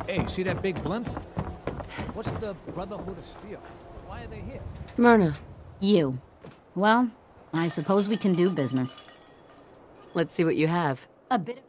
Hey, see that big blimp? What's the Brotherhood of Steel? Why are they here? Myrna. You. Well, I suppose we can do business. Let's see what you have. A bit of...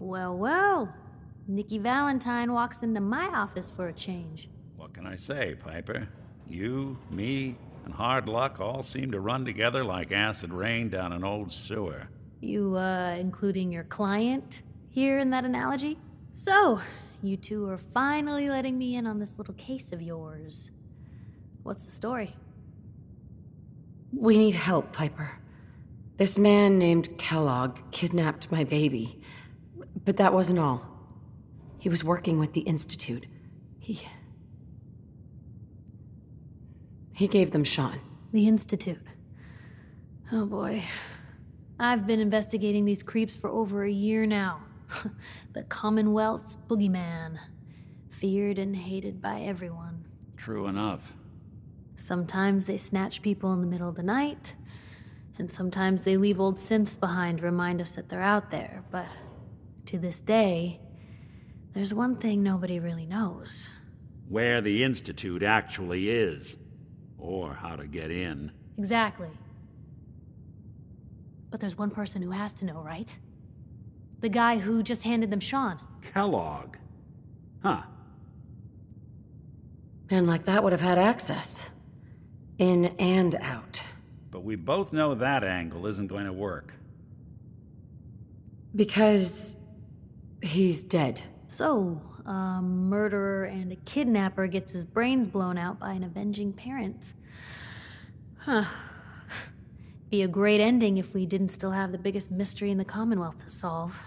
Well, well. Nikki Valentine walks into my office for a change. What can I say, Piper? You, me, and hard luck all seem to run together like acid rain down an old sewer. You, including your client here in that analogy? So, you two are finally letting me in on this little case of yours. What's the story? We need help, Piper. This man named Kellogg kidnapped my baby. But that wasn't all. He was working with the Institute. He gave them Sean. The Institute. Oh boy. I've been investigating these creeps for over a year now. The Commonwealth's boogeyman. Feared and hated by everyone. True enough. Sometimes they snatch people in the middle of the night, and sometimes they leave old synths behind to remind us that they're out there, but to this day, there's one thing nobody really knows. Where the Institute actually is. Or how to get in. Exactly. But there's one person who has to know, right? The guy who just handed them Sean. Kellogg. Huh. Man like that would have had access. In and out. But we both know that angle isn't going to work. Because he's dead. So, a murderer and a kidnapper gets his brains blown out by an avenging parent. Huh. Be a great ending if we didn't still have the biggest mystery in the Commonwealth to solve.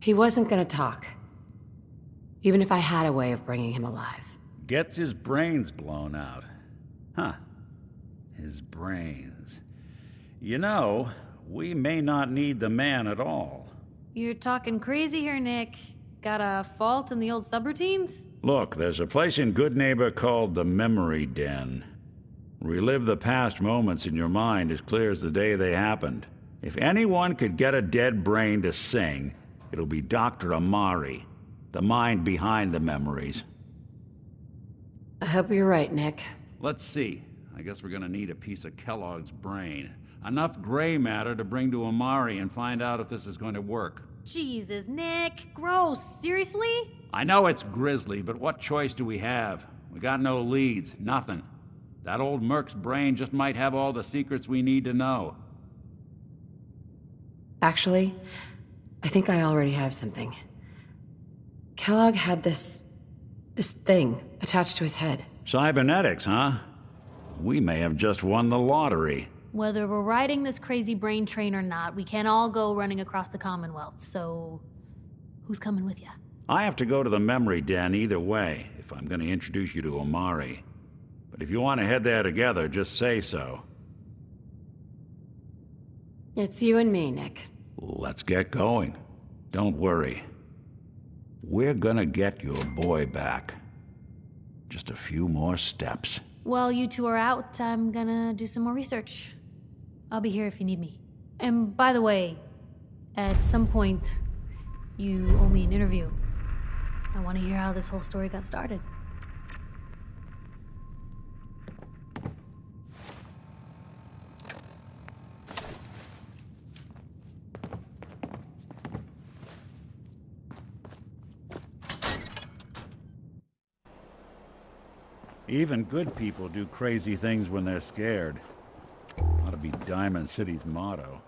He wasn't gonna talk. Even if I had a way of bringing him alive. Gets his brains blown out. Huh. His brains. You know, we may not need the man at all. You're talking crazy here, Nick. Got a fault in the old subroutines? Look, there's a place in Good Neighbor called the Memory Den. Relive the past moments in your mind as clear as the day they happened. If anyone could get a dead brain to sing, it'll be Dr. Amari, the mind behind the memories. I hope you're right, Nick. Let's see. I guess we're gonna need a piece of Kellogg's brain. Enough gray matter to bring to Amari and find out if this is going to work. Jesus, Nick. Gross. Seriously? I know it's grisly, but what choice do we have? We got no leads, nothing. That old Merc's brain just might have all the secrets we need to know. Actually, I think I already have something. Kellogg had this thing attached to his head. Cybernetics, huh? We may have just won the lottery. Whether we're riding this crazy brain train or not, we can't all go running across the Commonwealth, so who's coming with you? I have to go to the memory den either way, if I'm going to introduce you to Omari. But if you want to head there together, just say so. It's you and me, Nick. Let's get going. Don't worry. We're gonna get your boy back. Just a few more steps. While you two are out, I'm gonna do some more research. I'll be here if you need me. And by the way, at some point, you owe me an interview. I want to hear how this whole story got started. Even good people do crazy things when they're scared. Ought to be Diamond City's motto.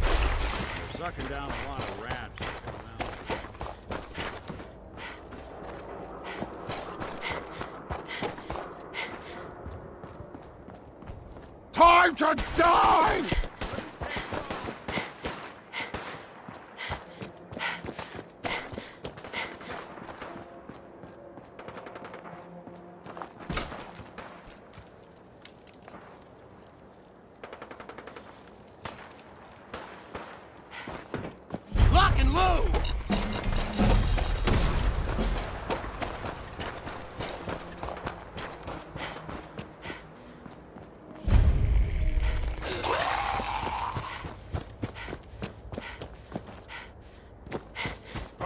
They're sucking down a lot of rats. Time to die! Lock and load!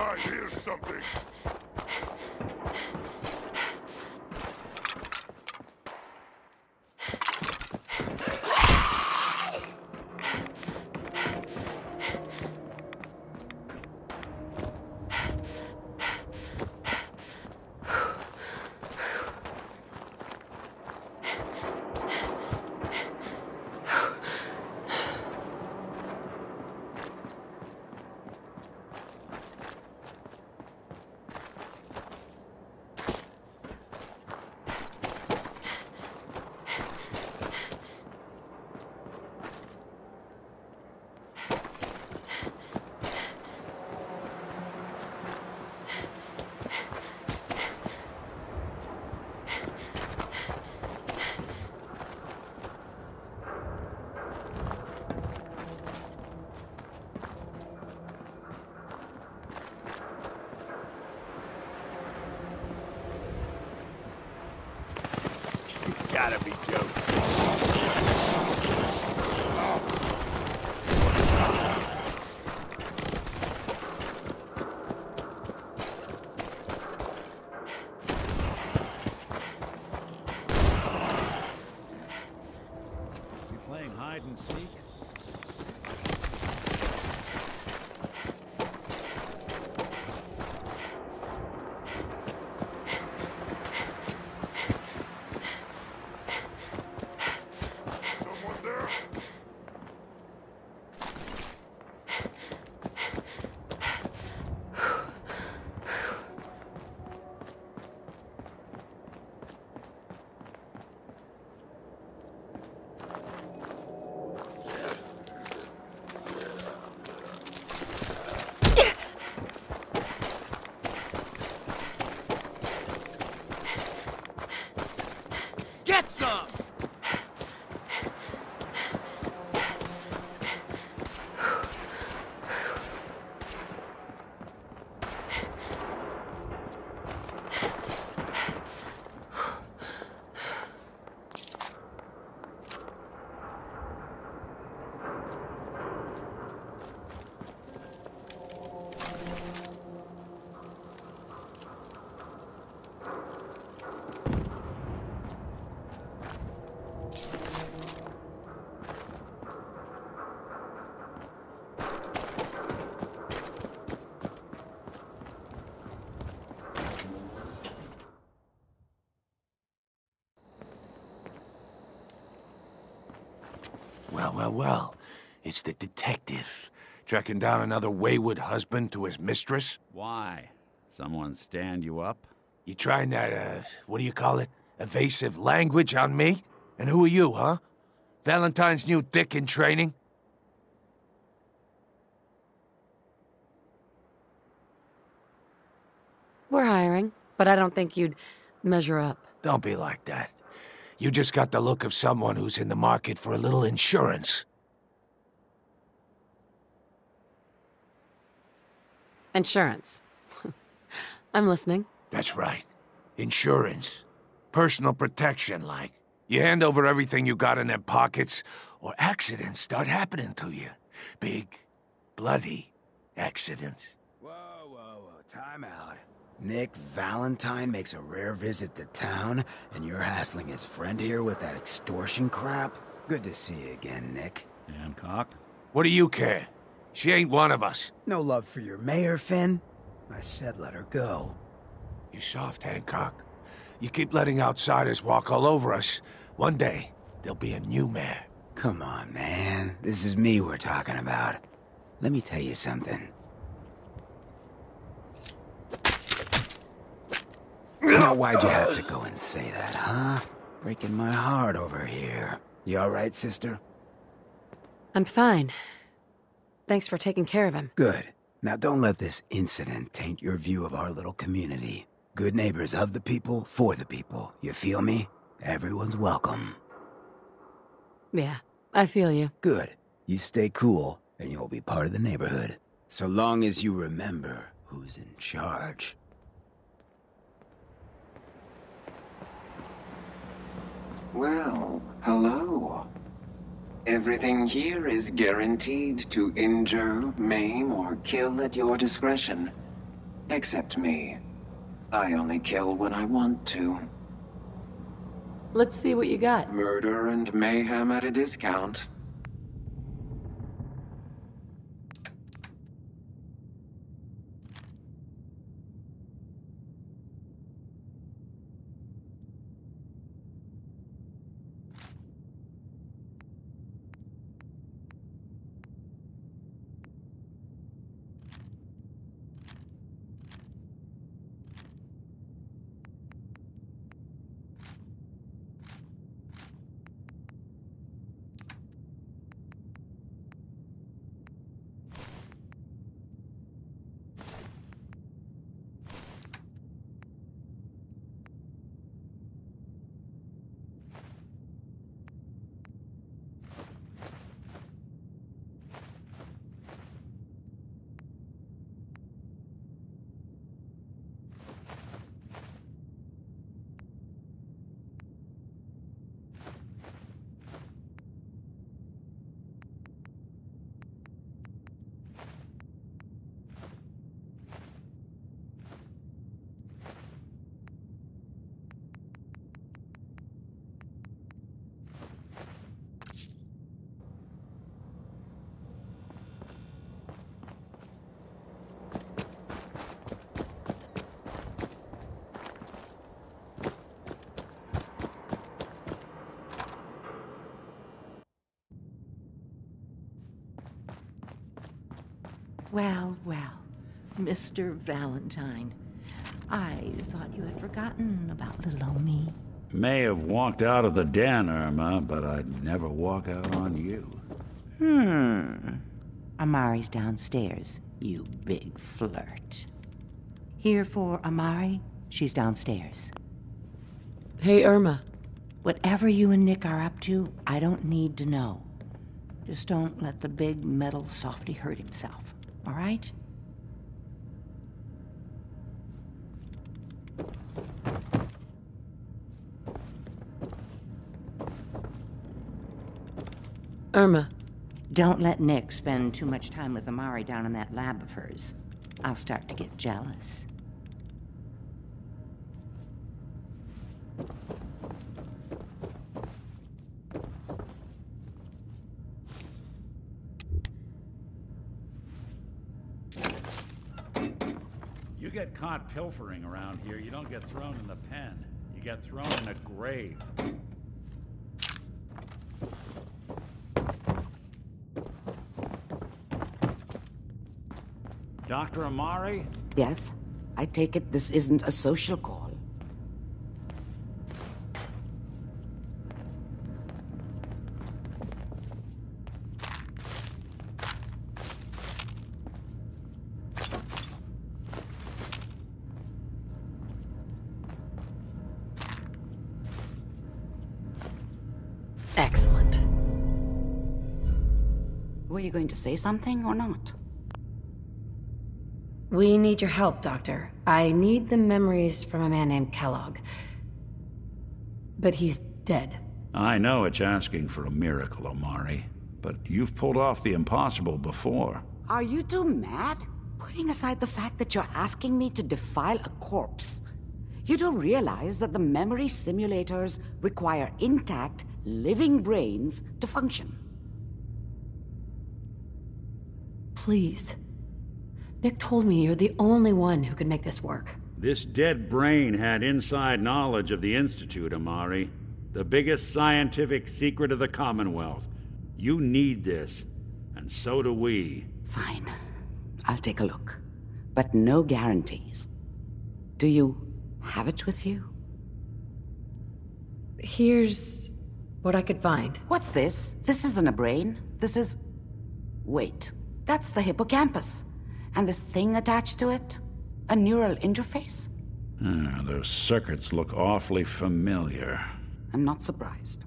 I hear something. Gotta be joking. You playing hide and seek? Someone there? Well, well, well. It's the detective. Tracking down another wayward husband to his mistress? Why? Someone stand you up? You trying that, what do you call it? Evasive language on me? And who are you, huh? Valentine's new dick in training? We're hiring, but I don't think you'd measure up. Don't be like that. You just got the look of someone who's in the market for a little insurance. Insurance. I'm listening. That's right. Insurance. Personal protection, like. You hand over everything you got in their pockets, or accidents start happening to you. Big, bloody accidents. Whoa, time out. Nick Valentine makes a rare visit to town, and you're hassling his friend here with that extortion crap? Good to see you again, Nick. Hancock? What do you care? She ain't one of us. No love for your mayor, Finn? I said let her go. You soft, Hancock. You keep letting outsiders walk all over us. One day, there'll be a new mayor. Come on, man. This is me we're talking about. Let me tell you something. Now, why'd you have to go and say that, huh? Breaking my heart over here. You all right, sister? I'm fine. Thanks for taking care of him. Good. Now don't let this incident taint your view of our little community. Good neighbors of the people, for the people. You feel me? Everyone's welcome. Yeah, I feel you. Good. You stay cool, and you'll be part of the neighborhood. So long as you remember who's in charge. Well, hello. Everything here is guaranteed to injure, maim, or kill at your discretion. Except me. I only kill when I want to. Let's see what you got. Murder and mayhem at a discount. Well, Mr. Valentine. I thought you had forgotten about little old me. May have walked out of the den, Irma, but I'd never walk out on you. Amari's downstairs, you big flirt. Here for Amari, she's downstairs. Hey, Irma. Whatever you and Nick are up to, I don't need to know. Just don't let the big metal softy hurt himself, all right? Irma. Don't let Nick spend too much time with Amari down in that lab of hers. I'll start to get jealous. You get caught pilfering around here, you don't get thrown in the pen. You get thrown in a grave. Dr. Amari? Yes? I take it this isn't a social call. Excellent. Were you going to say something or not? We need your help, Doctor. I need the memories from a man named Kellogg. But he's dead. I know it's asking for a miracle, Amari, but you've pulled off the impossible before. Are you two mad? Putting aside the fact that you're asking me to defile a corpse, you don't realize that the memory simulators require intact, living brains to function. Please. Nick told me you're the only one who could make this work. This dead brain had inside knowledge of the Institute, Amari. The biggest scientific secret of the Commonwealth. You need this, and so do we. Fine. I'll take a look. But no guarantees. Do you have it with you? Here's what I could find. What's this? This isn't a brain. This is... Wait. That's the hippocampus. And this thing attached to it? A neural interface? Those circuits look awfully familiar. I'm not surprised.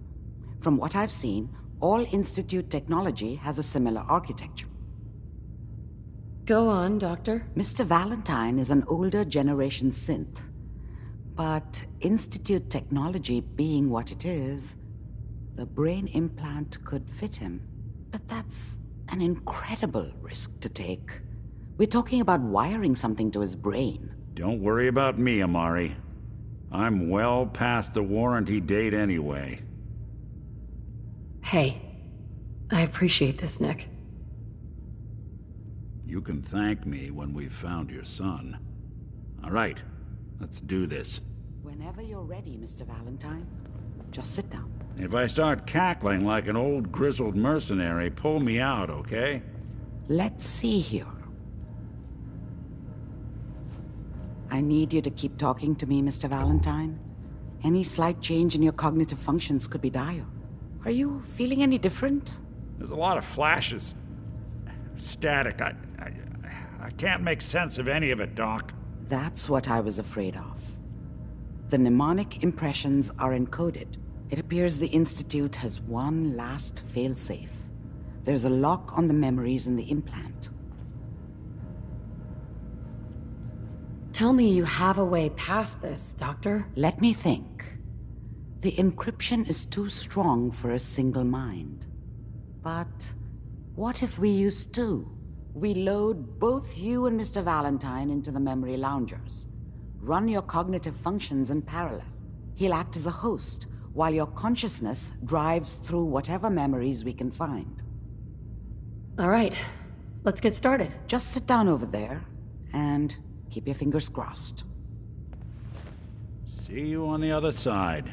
From what I've seen, all Institute technology has a similar architecture. Go on, Doctor. Mr. Valentine is an older generation synth. But Institute technology being what it is, the brain implant could fit him. But that's an incredible risk to take. We're talking about wiring something to his brain. Don't worry about me, Amari. I'm well past the warranty date anyway. Hey, I appreciate this, Nick. You can thank me when we've found your son. All right, let's do this. Whenever you're ready, Mr. Valentine. Just sit down. If I start cackling like an old grizzled mercenary, pull me out, okay? Let's see here. I need you to keep talking to me, Mr. Valentine. Any slight change in your cognitive functions could be dire. Are you feeling any different? There's a lot of flashes. Static. I can't make sense of any of it, Doc. That's what I was afraid of. The mnemonic impressions are encoded. It appears the Institute has one last failsafe. There's a lock on the memories in the implant. Tell me you have a way past this, Doctor. Let me think. The encryption is too strong for a single mind. But what if we use two? We load both you and Mr. Valentine into the memory loungers. Run your cognitive functions in parallel. He'll act as a host, while your consciousness drives through whatever memories we can find. All right, let's get started. Just sit down over there, and keep your fingers crossed. See you on the other side.